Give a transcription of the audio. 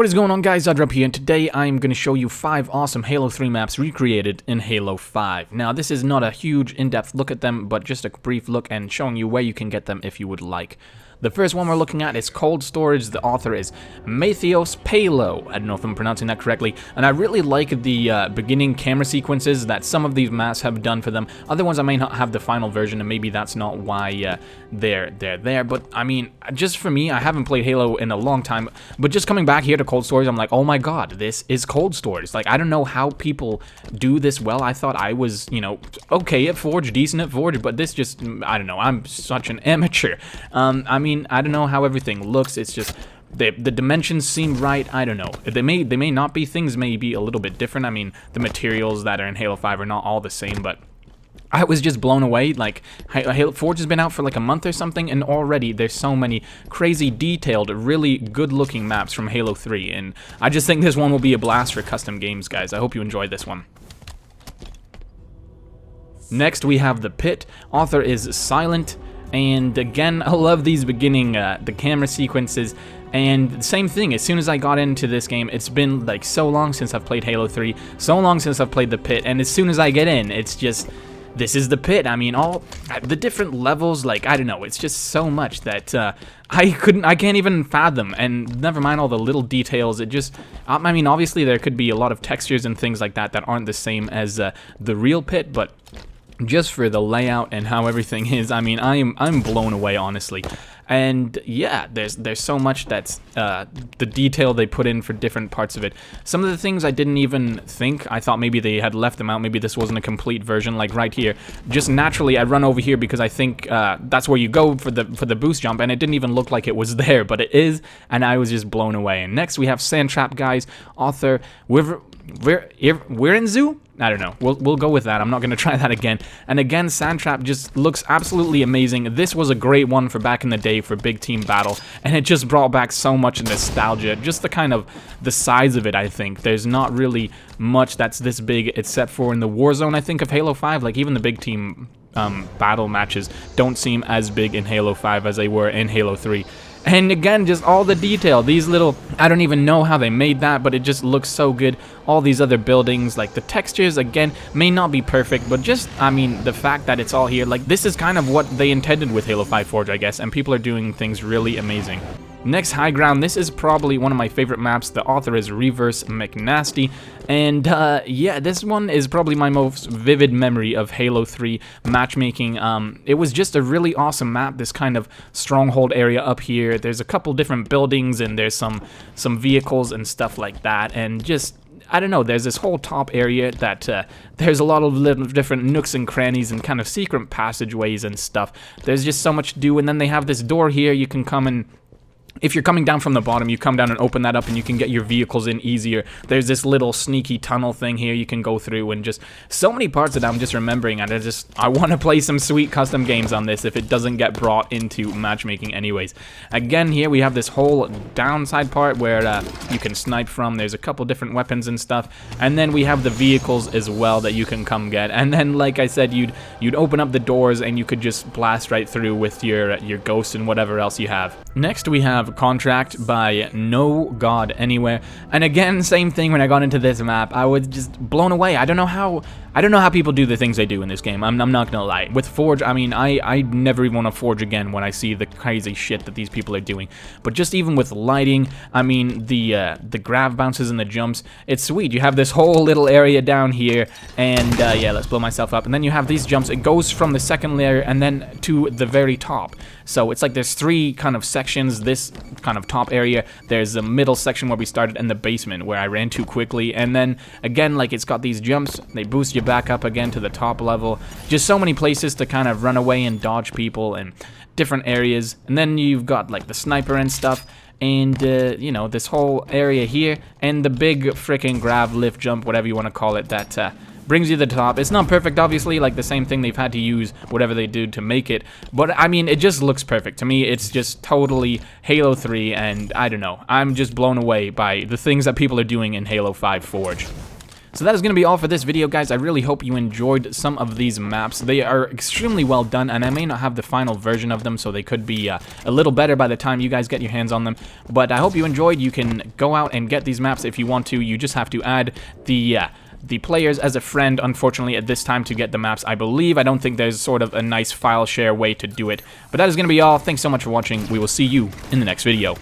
What is going on, guys? Sandtrap here, and today I am going to show you 5 awesome Halo 3 maps recreated in Halo 5. Now, this is not a huge in-depth look at them, but just a brief look and showing you where you can get them if you would like. The first one we're looking at is Cold Storage. The author is Mathios Palo. I don't know if I'm pronouncing that correctly. And I really like the beginning camera sequences that some of these maps have done for them. Other ones I may not have the final version, and maybe that's not why they're there. But, I mean, just for me, I haven't played Halo in a long time. But just coming back here to Cold Storage, I'm like, oh my god, this is Cold Storage. Like, I don't know how people do this well. I thought I was, you know, okay at Forge, decent at Forge, but this just, I don't know, I'm such an amateur. I mean, I don't know how everything looks. It's just the dimensions seem right. I don't know. They may not be. Things may be a little bit different. I mean, the materials that are in Halo 5 are not all the same, but I was just blown away. Like, Halo Forge has been out for like a month or something, and already there's so many crazy, detailed, really good-looking maps from Halo 3, and I just think this one will be a blast for custom games, guys. I hope you enjoy this one. Next, we have the Pitt. Author is Silent. And again, I love these beginning, the camera sequences, and same thing, as soon as I got into this game, it's been like so long since I've played Halo 3, so long since I've played the Pit, and as soon as I get in, it's just, this is the Pit. I mean, all the different levels, like, I don't know, it's just so much that I can't even fathom, and never mind all the little details. It just, I mean, obviously there could be a lot of textures and things like that that aren't the same as the real Pit, but just for the layout and how everything is, I mean, I'm blown away, honestly. And yeah, there's so much that's the detail they put in for different parts of it. Some of the things I didn't even think. I thought maybe they had left them out. Maybe this wasn't a complete version. Like right here, just naturally I run over here because I think that's where you go for the boost jump, and it didn't even look like it was there, but it is, and I was just blown away. And next we have Sandtrap, guys. Author Wirinzu? I don't know. We'll go with that. I'm not going to try that again. And again, Sandtrap just looks absolutely amazing. This was a great one for back in the day for big team battle, and it just brought back so much nostalgia. Just the size of it, I think. There's not really much that's this big except for in the Warzone, I think, of Halo 5. Like, even the big team battle matches don't seem as big in Halo 5 as they were in Halo 3. And again, just all the detail, these little, I don't even know how they made that, but it just looks so good. All these other buildings, like the textures, again, may not be perfect, but just, I mean, the fact that it's all here, like, this is kind of what they intended with Halo 5 Forge, I guess, and people are doing things really amazing. Next, High Ground. This is probably one of my favorite maps. The author is Reverse McNasty, and yeah, this one is probably my most vivid memory of Halo 3 matchmaking. It was just a really awesome map, this kind of stronghold area up here. There's a couple different buildings, and there's some vehicles and stuff like that, and just, I don't know, there's this whole top area that there's a lot of little different nooks and crannies and kind of secret passageways and stuff. There's just so much to do, and then they have this door here. You can come and, if you're coming down from the bottom, you come down and open that up, and you can get your vehicles in easier. There's this little sneaky tunnel thing here you can go through, and just so many parts that I'm just remembering, and I want to play some sweet custom games on this if it doesn't get brought into matchmaking anyways. Again, here we have this whole downside part where you can snipe from. There's a couple different weapons and stuff, and then we have the vehicles as well that you can come get. And then, like I said, you'd open up the doors, and you could just blast right through with your ghost and whatever else you have. Next, we have Contract by No God Anywhere, and again, same thing. When I got into this map, I was just blown away. I don't know how people do the things they do in this game. I'm not gonna lie. With Forge, I mean, I never even want to Forge again when I see the crazy shit that these people are doing. But just even with lighting, I mean, the grav bounces and the jumps, it's sweet. You have this whole little area down here, and yeah, let's blow myself up. And then you have these jumps. It goes from the second layer and then to the very top. So it's like there's 3 kind of sections. This kind of top area, there's the middle section where we started, and the basement where I ran too quickly, and then again, like, it's got these jumps. They boost you back up again to the top level. Just so many places to kind of run away and dodge people, and different areas. And then you've got like the sniper and stuff, and you know, this whole area here, and the big freaking grav lift jump, whatever you want to call it, that brings you to the top. It's not perfect, obviously, like the same thing. They've had to use whatever they do to make it, but I mean, it just looks perfect. To me, it's just totally Halo 3, and I don't know, I'm just blown away by the things that people are doing in Halo 5 Forge. So that is going to be all for this video, guys. I really hope you enjoyed some of these maps. They are extremely well done, and I may not have the final version of them, so they could be a little better by the time you guys get your hands on them. But I hope you enjoyed. You can go out and get these maps if you want to. You just have to add the players as a friend, unfortunately, at this time to get the maps, I believe. I don't think there's sort of a nice file share way to do it. But that is going to be all. Thanks so much for watching. We will see you in the next video.